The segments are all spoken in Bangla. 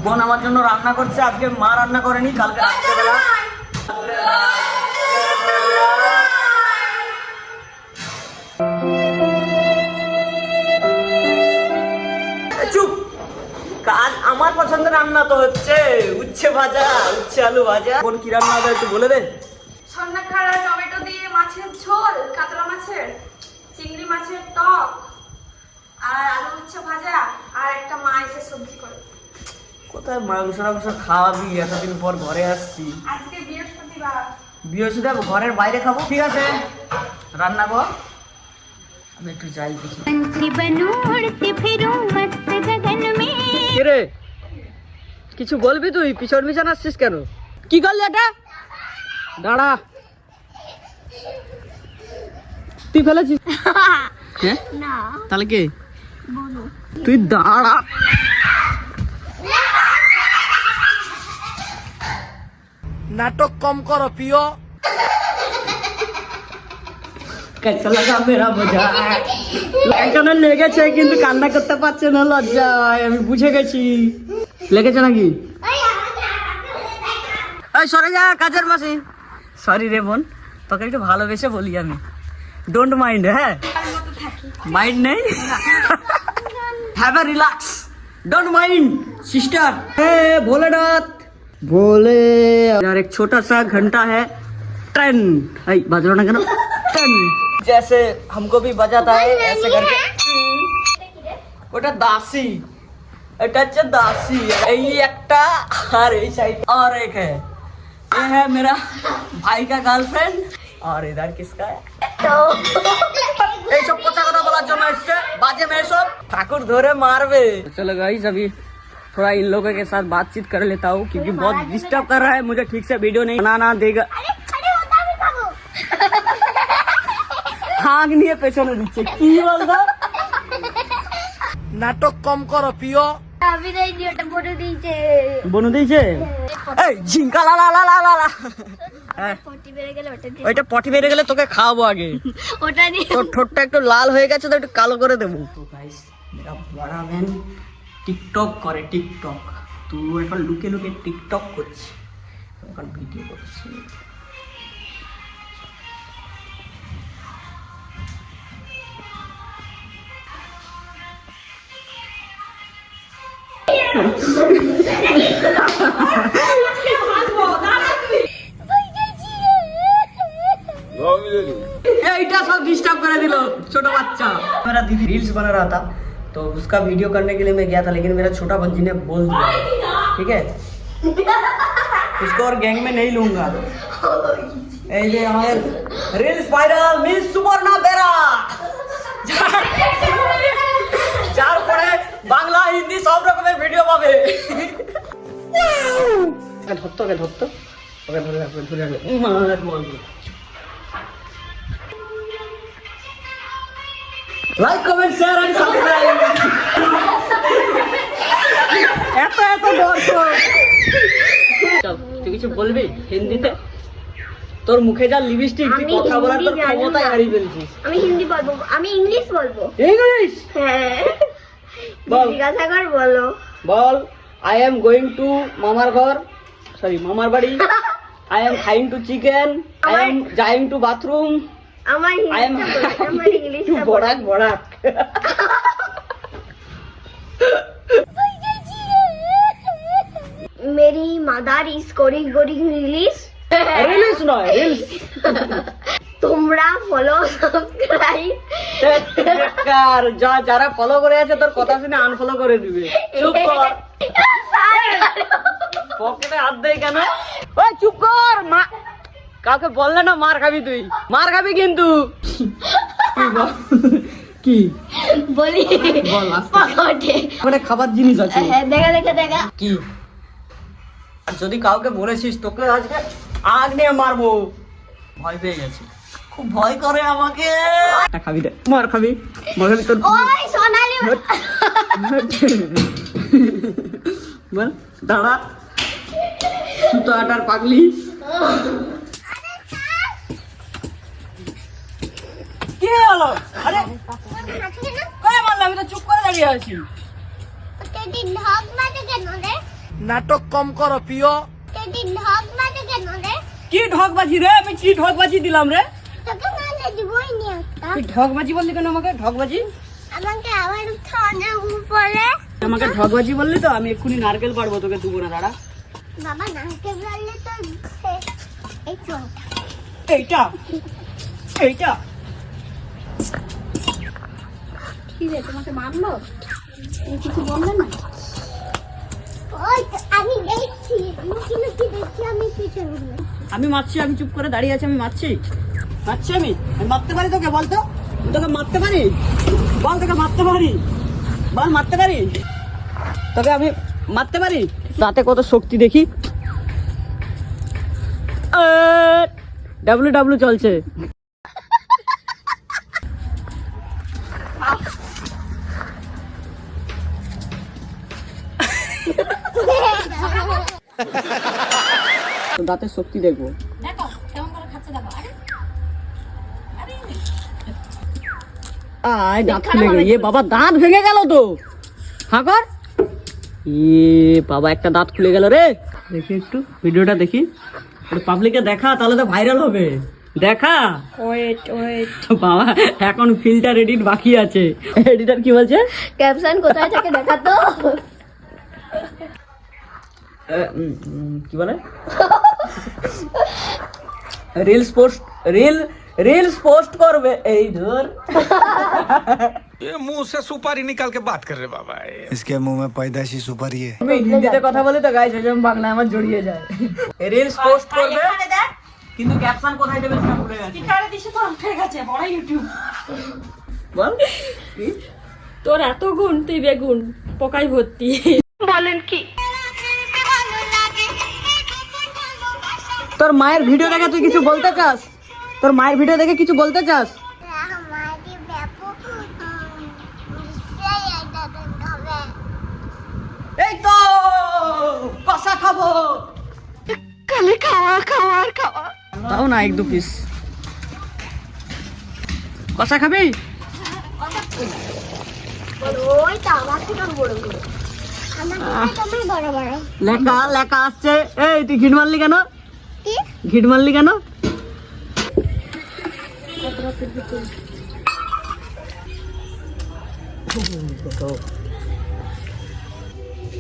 বোন আমার জন্য রান্না করছে, আজকে মা রান্না করেনি, কালকে রাত্রেবেলা। চুপ, কাল আমার পছন্দের রান্না তো হচ্ছে উচ্ছে ভাজা, উচ্ছে আলু ভাজা। বোন কি রান্না হবে একটু বলে দে। সন্না খাড়া টমেটো দিয়ে মাছের ঝোল, কাতলা মাছের, চিংড়ি মাছের টক, আর আলু উচ্ছে ভাজা, আর একটা মা এসে সবজি করে। কোথায় মাংস টাংস খাওয়াবি? এতদিন পর ঘরে আসছি। আজকে বৃহস্পতিবার। বৃহস্পতিবার ঘরের বাইরে খাবো। ঠিক আছে, রান্না কর, আমি একটু যাই দেখি। রে কিছু বলবি? তুই পিছন পিছন আসছিস কেন? কি করলি এটা? দাঁড়া, তুই ফেলেছিস? হ্যাঁ না, তাহলে কে? বলো। তুই দাঁড়া। নাটক কম করো প্রিয়। कैसा लगा मेरा मजाक? একজনে লেগেছে কিন্তু কান্না করতে পারছে না লজ্জায়, আমি বুঝে গেছি। লেগেছে নাকি? এই সরে যা, কাজের মাসি। সরি রে বোন, তোকে একটু ভালোবেসে বলি আমি। Don't mind. হ্যাঁ, মাইন্ড নেই। Have a relax, don't mind sister. Bholenath Bhole. यार एक छोटा सा घंटा है, टन। बज रहा ना क्या? टन जैसे हमको भी बजाता है ऐसे करके। ওটা দাসী, এটা হচ্ছে দাসী। এই একটা আর এই সাইড और एक है, ये है मेरा भाई का गर्लफ्रेंड। और इधर किसका है? এইসব কথা কথা বলার জন্য এসছে বাজে মেয়ে সব, ঠাকুর ধরে মারবে। चलो गाइस, अभी थोड़ा इन लोगों के साथ बातचीत कर लेता हूँ क्योंकि बहुत डिस्टर्ब कर रहा है मुझे, ठीक से वीडियो नहीं बनाना देगा। হাঁক নিয়ে পেছনে দিচ্ছে, কি বলতো? নাটক কম করো প্রিয়। আমি এই ভিডিওটা বলে দিয়েছে। বনু দিয়েছে? এই ঝিঙ্কা লা লা লা লা লা। হ্যাঁ, পটি বেড়ে গেলে ওটা দিয়ে, ওইটা পটি বেরিয়ে গেলে তোকে খাওয়াবো আগে। ওটা দিয়ে। তোর ঠোঁটটা একটু লাল হয়ে গেছে তো একটু কালো করে দেবো। তো গাইস, মেরা বড়া ম্যান টিকটক করে, টিকটক। তুই এখন লুকে লুকে টিকটক করছিস, এখন ভিডিও করছিস। এইটা सब डिस्टर्ब कर दिलो छोटा बच्चा। मेरा दीदी रील्स बना रहा था तो उसका वीडियो करने के लिए मैं गया था, लेकिन मेरा छोटा बच्ची ने बोल दिया, ठीक है, उसको और गैंग में नहीं लूंगा। এই যে আমাদের reels viral miss Subarna Bera, যার পরে বাংলা হিন্দি সব রকমের ভিডিও পাবে। ধরতো ওকে, ধরতো ওকে, ধরে রাখবে, ধরে রাখবে। Like comment share and subscribe. এত এত দর্শক। চল, তুই কিছু বলবি হিন্দিতে? তোর মুখে যা লিপস্টিক, তুই কথা বলার তোর ক্ষমতা হারিয়ে ফেলছিস। আমি হিন্দি বলবো, আমি ইংলিশ বলবো। ইংলিশ? হ্যাঁ, বল। জিজ্ঞাসা কর, বলো। বল, আই এম গোয়িং টু মামার ঘর, সরি মামার বাড়ি। আই এম খাইং টু চিকেন, আই এম যাইং টু বাথরুম। আমার I am আমার ইংলিশটা বড়াক বড়াক। মেরি মাদার ইজ করিং রিলিজ। রিলিজ নয়, রিলস। তোমরা ফলো সাবস্ক্রাইব। যারা ফলো করে আছে তোর কথা শুনে আনফলো করে দিবে। চুপ কর, পকেটে হাত দেয় কেন? ওই চুপ কর, মা কাউকে বললে না মার খাবি, তুই মার খাবি কিন্তু। কি বলি? বল, পকেটে ওখানে খাবার জিনিস আছে। হ্যাঁ, দেখা দেখা দেখা। কি? আর যদি কাউকে বলেছিস তোকে আজকে আগ নিয়ে মারবো। ভয় পেয়ে গেছি, খুব ভয় করে আমাকে। একটা খাবি দে, মার খাবি, মার খাবি তোর। ওই সোনালি বল, দাঁড়া, সুতো আটার পাগলি। কি হলো? আরে কই মারলাম? আমি তো চুপ করে দাঁড়িয়ে আছি। নাটক কম করো প্রিয়। তেদি ঢক মাঝে কেন রে? কি ঢকবাজি রে? আমি কি ঢকবাজি দিলাম রে? তোকে না দিবই নি একটা। তুই ঢকবাজি বললি কেন আমাকে? ঢকবাজি আমাকে আবার ঠান্ডা উপরে। আমাকে ঢকবাজি বললি তো আমি এক্ষুনি নারকেল পারবো, তোকে দুবো না, দাঁড়া। বাবা নাকে বললে তো এই চোখটা। এইটা এইটা কি রে তোমাকে মারলো? তুমি কিছু বললে না? ওই তো আমি দেখছি, লুকি লুকি দেখছি আমি পিছনে ঘুরে। আমি মারছি, আমি চুপ করে দাঁড়িয়ে আছি, আমি মারছি আমি মারতে পারি তোকে? বলতো তোকে মারতে পারি? বল তোকে মারতে পারি? বল মারতে পারি তোকে? আমি মারতে পারি? রাতে কত শক্তি দেখি। ডাব্লু চলছে। দাঁতের শক্তি দেখবো। দেখো কেমন করে খাচ্ছে দেখো। আরে আয় দাঁত খুলে গেল। ইয়ে বাবা দাঁত ভেঙে গেল তো। হ্যাঁ কর। ইয়ে বাবা একটা দাঁত খুলে গেল রে। দেখি একটু ভিডিওটা দেখি, পাবলিকে দেখা, তাহলে তো ভাইরাল হবে। দেখা। ওয়েট বাবা এখন ফিল্টার এডিট বাকি আছে। এডিটর কি বলছে? ক্যাপশন কোথায় থাকে দেখা তো। কি বলে? রিলস পোস্ট করবে। এই ধর ये मुंह से सुपारी निकाल के बात कर रहे बाबा। इसके मुंह में पैदाशी सुपारी है। আমি হিন্দিতে কথা বলি তো গাইস, ওই বাংলা আমার জড়িয়ে যায়। রিলস পোস্ট করবে কিন্তু ক্যাপশন কোথায় দেবে সেটা ভুলে গেছে। স্পিকারে দিছে তো উঠে গেছে বড় ইউটিউব। বল কি? তোর এত গুণ তুই বেগুন পোকায় ভর্তি। বলেন কি? তোর মায়ের ভিডিও দেখে তুই কিছু বলতে চাস? তোর মায়ের ভিডিও দেখে কিছু বলতে চাস? আমাকে ব্যাপক সেই এটা হবে। এই তো কষা খাবো। খালি খাওয়া। তাও না এক দু পিস কষা খাবি? ওই তো আমার থেকে বড় বড়। আমার থেকে তোমার বড় বড়। লেখা আসছে। এই তুই ঘিট মারলি কেন? কি? ঘিট মারলি কেন?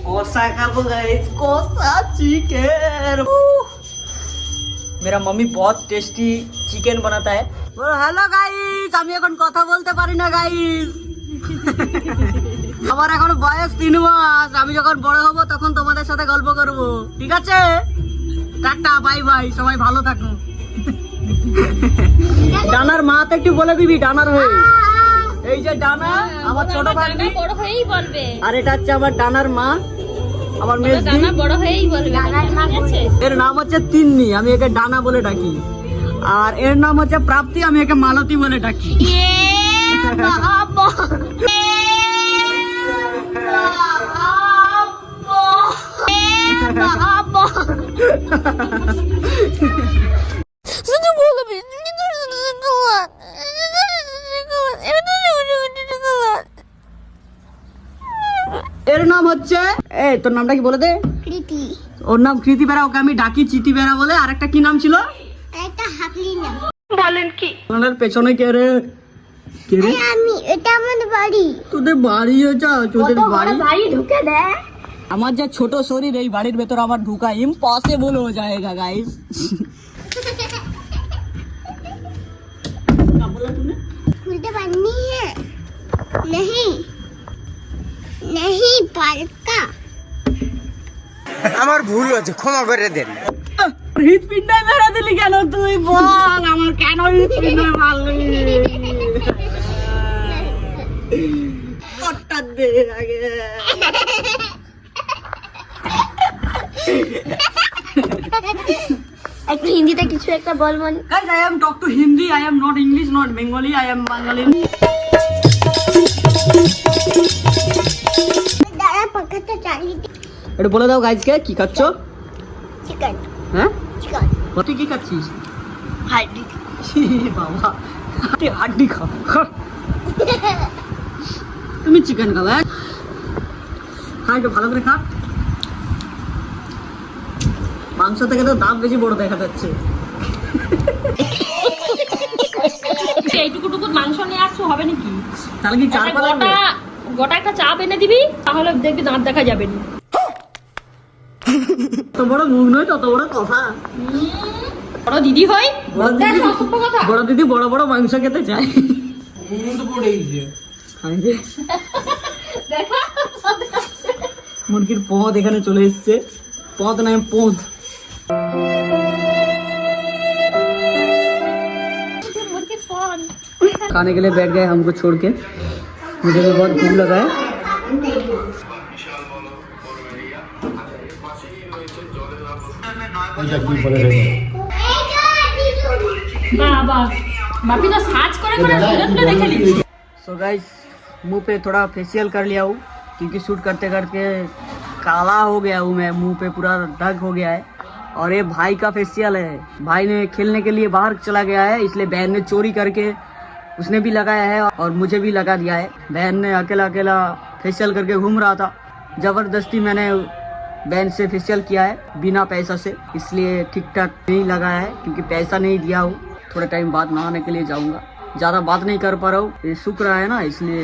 कोसा खाबो गाइस, कोसा चिकन। मेरा मम्मी बहुत टेस्टी चिकन बनाता है। हेलो गाइस, আমি এখন কথা বলতে পারি না গাইস। আমার এখন বয়স 3 মাস। আমি যখন বড় হব তখন তোমাদের সাথে গল্প করব, ঠিক আছে? টাটা বাই বাই, সবাই ভালো থাকো। ডানার মা তো একটু বলে দিবি ডানার হয়ে। এই যে ডানা আমার ছোট ভাই, বড় হয়েই বলবে। আর এটা হচ্ছে আমার ডানার মা, আমার মেজদি। ডানা বড় হয়েই বলবে। ঠিক আছে? এর নাম হচ্ছে তিন্নি, আমি একে ডানা বলে ডাকি। আর এর নাম হচ্ছে প্রাপ্তি, আমি একে মালতী বলে ডাকি। শুধু বলবি এর নাম হচ্ছে, এই তোর নামটা কি বলে দে? প্রীতি। ওর নাম কৃতি বেড়া, ওকে আমি ডাকি চিতি বেড়া বলে। আর একটা কি নাম ছিল? একটা হাকলি না। বলেন কি? ওনার পেছনে কে রে? কে রে? আমি এটা আমাদের বাড়ি। তোদের বাড়ি হয়েছে? তোদের বাড়ি? বাড়ি ঢুকে দে। আমার যা ছোট শরীর, এই বাড়ির ভেতর আমার ঢুকা ইম্পসিবল হয়ে जाएगा गाइस। खुलते बननी है नहीं नहीं पालका। আমার ভুল হয়েছে, ক্ষমা করে দেন। হৃদপিণ্ডায় মেরে দিলি কেন তুই? বল আমার কেন হৃদপিণ্ডায় মারলি? কট্টা দে আগে। একটু হিন্দিতে কিছু একটা বল মন। Guys, I am talk to Hindi. I am not English, not Bengali. I am Bengali. দাঁড়া পাকাতে চালিয়ে একটু বলে দাও গাইজকে কি খাচ্ছ? চিকেন হ্যাঁ, চিকেন তুই কি খাচ্ছিস? হাড্ডি। বাবা তুই হাড্ডি খাও। তুমি চিকেন খাও? হ্যাঁ, খা একটু ভালো করে খা। মাংস থেকে তো দাঁত বেশি বড় দেখা যাচ্ছে। এইটুকু মাংস নিয়ে আসছো হবে নাকি? তাহলে কি চার পা লাগবে? গোটা একটা চাপ এনে দিবি, তাহলে দেখবি দাঁত দেখা যাবে না। তত বড় মুখ নয়, তত বড় কথা। বড় দিদি হয়, বড় দিদি, অসভ্য কথা। বড় দিদি বড় বড় মাংস খেতে চায়। দেখা মুরগির পদ এখানে চলে এসছে। পদ নয়, পোঁদ। खाने के लिए बैठ गए हमको छोड़ के। मुझे भी बहुत भूख लगा है। বাবা বাপি তো সার্চ করে করে ধরে ধরে দেখে নিচ্ছি। सो गाइस, मुंह पे थोड़ा फेशियल कर लिया हूँ क्योंकि शूट करते करते काला हो गया हूँ मैं। मुंह पे पूरा दाग हो गया है। और ये भाई का फेशियल है। भाई ने खेलने के लिए बाहर चला गया है, इसलिए बहन ने चोरी करके उसने भी लगाया है और मुझे भी लगा दिया है। बहन ने अकेला अकेला फेशियल करके घूम रहा था। जबरदस्ती मैंने बहन से फेशियल किया है बिना पैसा से, इसलिए ठीक ठाक नहीं लगाया है क्योंकि पैसा नहीं दिया हूँ। थोड़े टाइम बाद नहाने के लिए जाऊँगा। ज़्यादा बात नहीं कर पा रहा हूँ, ये सूख रहा है ना, इसलिए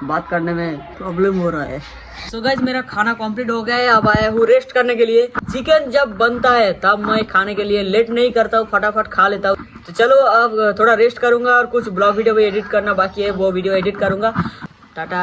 बात करने में प्रॉब्लम हो रहा है। सो गाइस, मेरा खाना कंप्लीट हो गया है। अब आया हूँ रेस्ट करने के लिए। चिकन जब बनता है तब मैं खाने के लिए लेट नहीं करता हूँ, फटाफट खा लेता हूँ। तो चलो अब थोड़ा रेस्ट करूँगा और कुछ ब्लॉग वीडियो भी एडिट करना बाकी है, वो वीडियो एडिट करूँगा। टाटा।